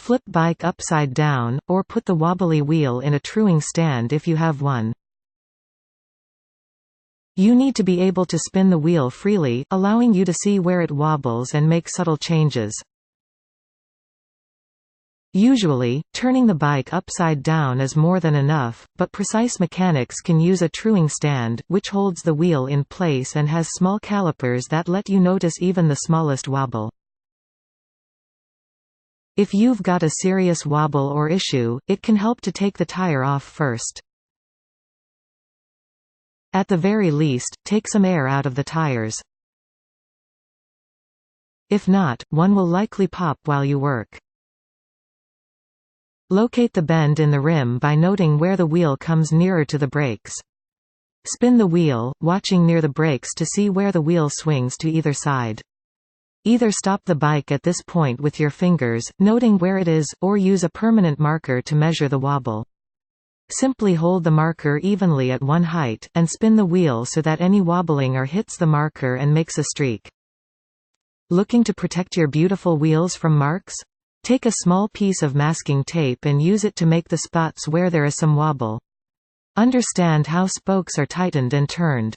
Flip bike upside down, or put the wobbly wheel in a truing stand if you have one. You need to be able to spin the wheel freely, allowing you to see where it wobbles and make subtle changes. Usually, turning the bike upside down is more than enough, but precise mechanics can use a truing stand, which holds the wheel in place and has small calipers that let you notice even the smallest wobble. If you've got a serious wobble or issue, it can help to take the tire off first. At the very least, take some air out of the tires. If not, one will likely pop while you work. Locate the bend in the rim by noting where the wheel comes nearer to the brakes. Spin the wheel, watching near the brakes to see where the wheel swings to either side. Either stop the bike at this point with your fingers, noting where it is, or use a permanent marker to measure the wobble. Simply hold the marker evenly at one height, and spin the wheel so that any wobbling or hits the marker and makes a streak. Looking to protect your beautiful wheels from marks? Take a small piece of masking tape and use it to make the spots where there is some wobble. Understand how spokes are tightened and turned.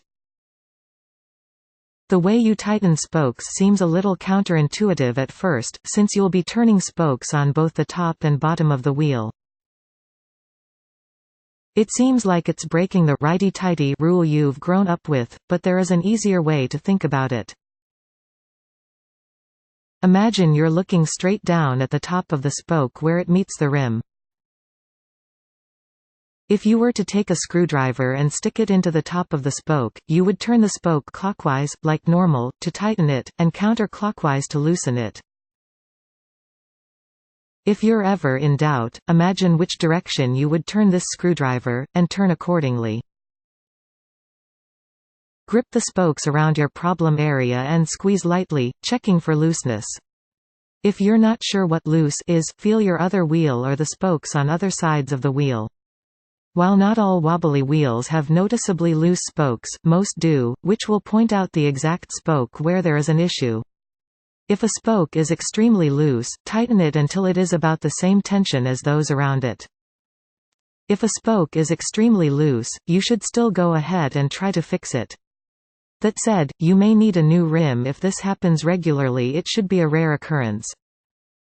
The way you tighten spokes seems a little counterintuitive at first, since you'll be turning spokes on both the top and bottom of the wheel. It seems like it's breaking the righty-tighty rule you've grown up with, but there is an easier way to think about it. Imagine you're looking straight down at the top of the spoke where it meets the rim. If you were to take a screwdriver and stick it into the top of the spoke, you would turn the spoke clockwise, like normal, to tighten it, and counterclockwise to loosen it. If you're ever in doubt, imagine which direction you would turn this screwdriver, and turn accordingly. Grip the spokes around your problem area and squeeze lightly, checking for looseness. If you're not sure what loose is, feel your other wheel or the spokes on other sides of the wheel. While not all wobbly wheels have noticeably loose spokes, most do, which will point out the exact spoke where there is an issue. If a spoke is extremely loose, tighten it until it is about the same tension as those around it. If a spoke is extremely loose, you should still go ahead and try to fix it. That said, you may need a new rim. If this happens regularly, it should be a rare occurrence.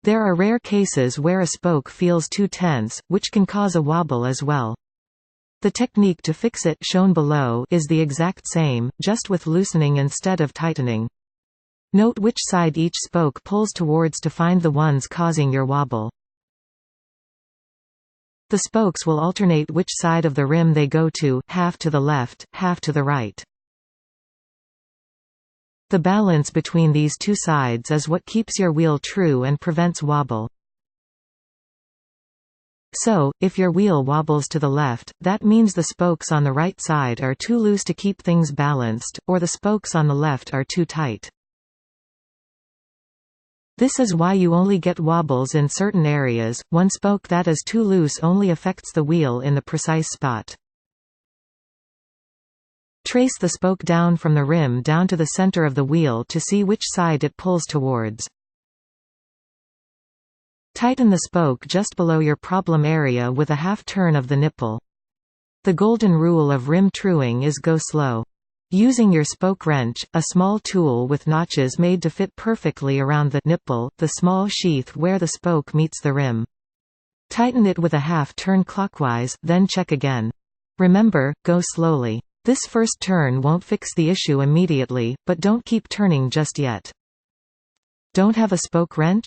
There are rare cases where a spoke feels too tense, which can cause a wobble as well. The technique to fix it, shown below, is the exact same, just with loosening instead of tightening. Note which side each spoke pulls towards to find the ones causing your wobble. The spokes will alternate which side of the rim they go to, half to the left, half to the right. The balance between these two sides is what keeps your wheel true and prevents wobble. So, if your wheel wobbles to the left, that means the spokes on the right side are too loose to keep things balanced, or the spokes on the left are too tight. This is why you only get wobbles in certain areas. One spoke that is too loose only affects the wheel in the precise spot. Trace the spoke down from the rim down to the center of the wheel to see which side it pulls towards. Tighten the spoke just below your problem area with a half turn of the nipple. The golden rule of rim truing is go slow. Using your spoke wrench, a small tool with notches made to fit perfectly around the nipple, the small sheath where the spoke meets the rim. Tighten it with a half turn clockwise, then check again. Remember, go slowly. This first turn won't fix the issue immediately, but don't keep turning just yet. Don't have a spoke wrench?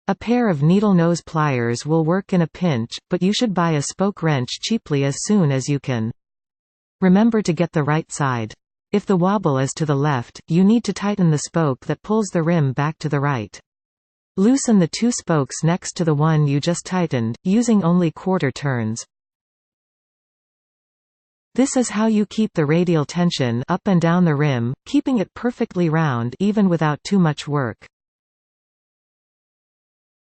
A pair of needle nose pliers will work in a pinch, but you should buy a spoke wrench cheaply as soon as you can. Remember to get the right side. If the wobble is to the left, you need to tighten the spoke that pulls the rim back to the right. Loosen the two spokes next to the one you just tightened, using only quarter turns. This is how you keep the radial tension up and down the rim, keeping it perfectly round even without too much work.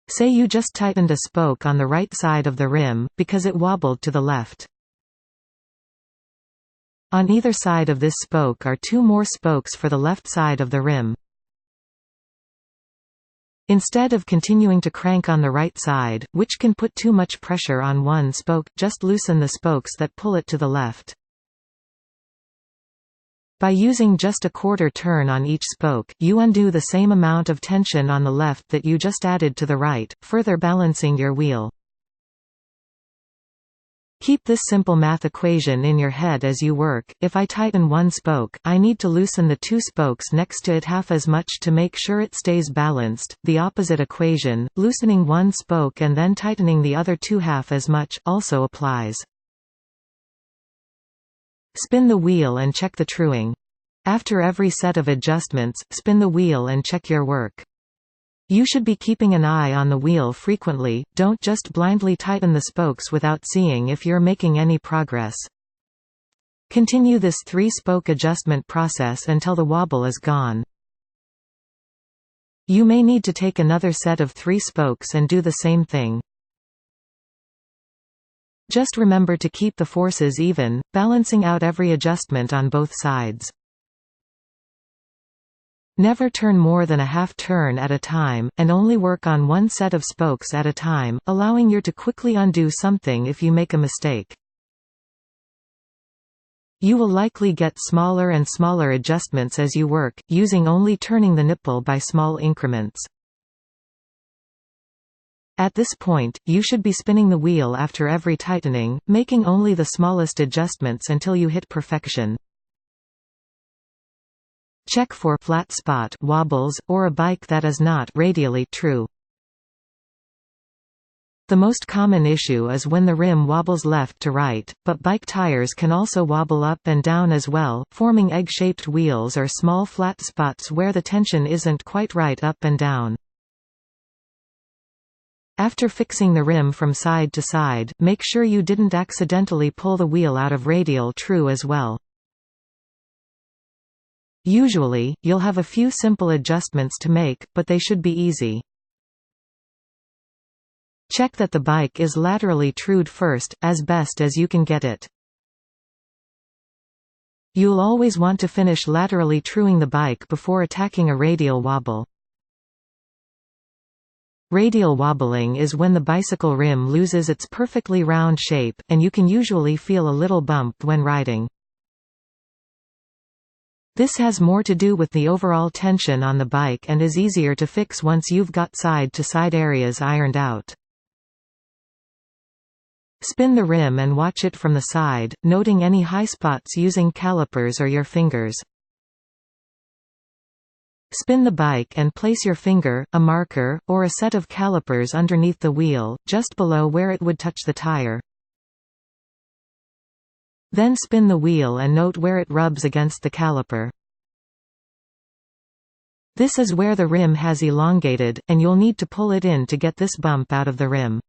Say you just tightened a spoke on the right side of the rim, because it wobbled to the left. On either side of this spoke are two more spokes for the left side of the rim. Instead of continuing to crank on the right side, which can put too much pressure on one spoke, just loosen the spokes that pull it to the left. By using just a quarter turn on each spoke, you undo the same amount of tension on the left that you just added to the right, further balancing your wheel. Keep this simple math equation in your head as you work. If I tighten one spoke, I need to loosen the two spokes next to it half as much to make sure it stays balanced. The opposite equation, loosening one spoke and then tightening the other two half as much, also applies. Spin the wheel and check the truing. After every set of adjustments, spin the wheel and check your work. You should be keeping an eye on the wheel frequently, don't just blindly tighten the spokes without seeing if you're making any progress. Continue this 3-spoke adjustment process until the wobble is gone. You may need to take another set of 3 spokes and do the same thing. Just remember to keep the forces even, balancing out every adjustment on both sides. Never turn more than a half turn at a time, and only work on one set of spokes at a time, allowing you to quickly undo something if you make a mistake. You will likely get smaller and smaller adjustments as you work, using only turning the nipple by small increments. At this point, you should be spinning the wheel after every tightening, making only the smallest adjustments until you hit perfection. Check for flat spot wobbles, or a bike that is not radially true. The most common issue is when the rim wobbles left to right, but bike tires can also wobble up and down as well, forming egg-shaped wheels or small flat spots where the tension isn't quite right up and down. After fixing the rim from side to side, make sure you didn't accidentally pull the wheel out of radial true as well. Usually, you'll have a few simple adjustments to make, but they should be easy. Check that the bike is laterally trued first, as best as you can get it. You'll always want to finish laterally truing the bike before attacking a radial wobble. Radial wobbling is when the bicycle rim loses its perfectly round shape, and you can usually feel a little bump when riding. This has more to do with the overall tension on the bike and is easier to fix once you've got side-to-side areas ironed out. Spin the rim and watch it from the side, noting any high spots using calipers or your fingers. Spin the bike and place your finger, a marker, or a set of calipers underneath the wheel, just below where it would touch the tire. Then spin the wheel and note where it rubs against the caliper. This is where the rim has elongated, and you'll need to pull it in to get this bump out of the rim.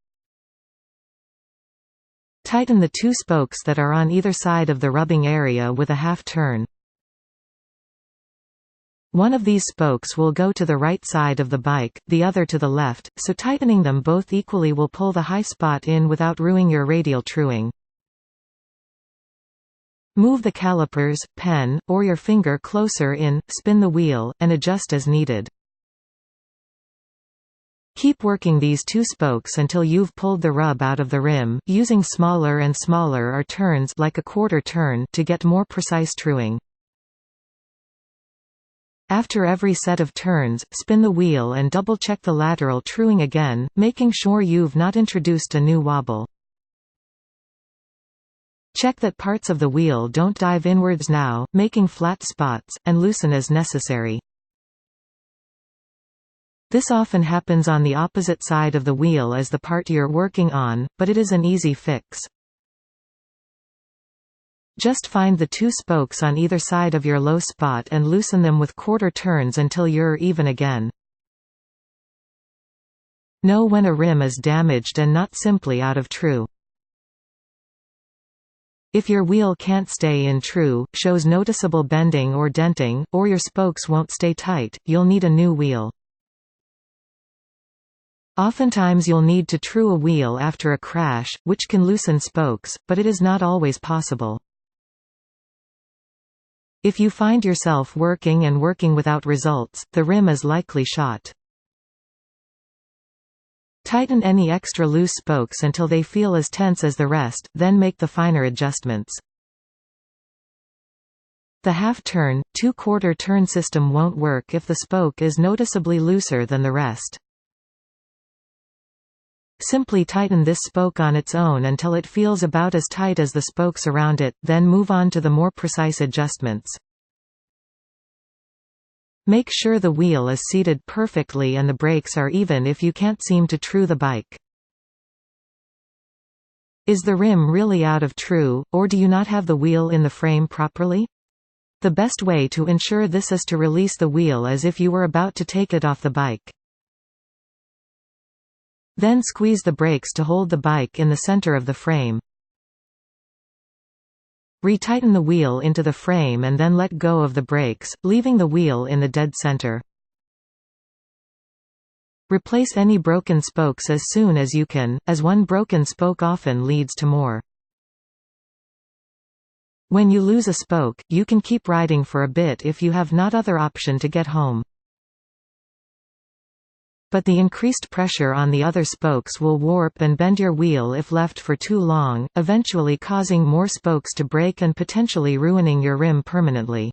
Tighten the 2 spokes that are on either side of the rubbing area with a half turn. One of these spokes will go to the right side of the bike, the other to the left, so tightening them both equally will pull the high spot in without ruining your radial truing. Move the calipers, pen, or your finger closer in, spin the wheel, and adjust as needed. Keep working these 2 spokes until you've pulled the rub out of the rim, using smaller and smaller or turns like a quarter turn to get more precise truing. After every set of turns, spin the wheel and double-check the lateral truing again, making sure you've not introduced a new wobble. Check that parts of the wheel don't dive inwards now, making flat spots, and loosen as necessary. This often happens on the opposite side of the wheel as the part you're working on, but it is an easy fix. Just find the 2 spokes on either side of your low spot and loosen them with quarter turns until you're even again. Know when a rim is damaged and not simply out of true. If your wheel can't stay in true, shows noticeable bending or denting, or your spokes won't stay tight, you'll need a new wheel. Oftentimes you'll need to true a wheel after a crash, which can loosen spokes, but it is not always possible. If you find yourself working without results, the rim is likely shot. Tighten any extra loose spokes until they feel as tense as the rest, then make the finer adjustments. The half-turn, two-quarter turn system won't work if the spoke is noticeably looser than the rest. Simply tighten this spoke on its own until it feels about as tight as the spokes around it, then move on to the more precise adjustments. Make sure the wheel is seated perfectly and the brakes are even if you can't seem to true the bike. Is the rim really out of true, or do you not have the wheel in the frame properly? The best way to ensure this is to release the wheel as if you were about to take it off the bike. Then squeeze the brakes to hold the bike in the center of the frame. Retighten the wheel into the frame and then let go of the brakes, leaving the wheel in the dead center. Replace any broken spokes as soon as you can, as one broken spoke often leads to more. When you lose a spoke, you can keep riding for a bit if you have not other option to get home. But the increased pressure on the other spokes will warp and bend your wheel if left for too long, eventually causing more spokes to break and potentially ruining your rim permanently.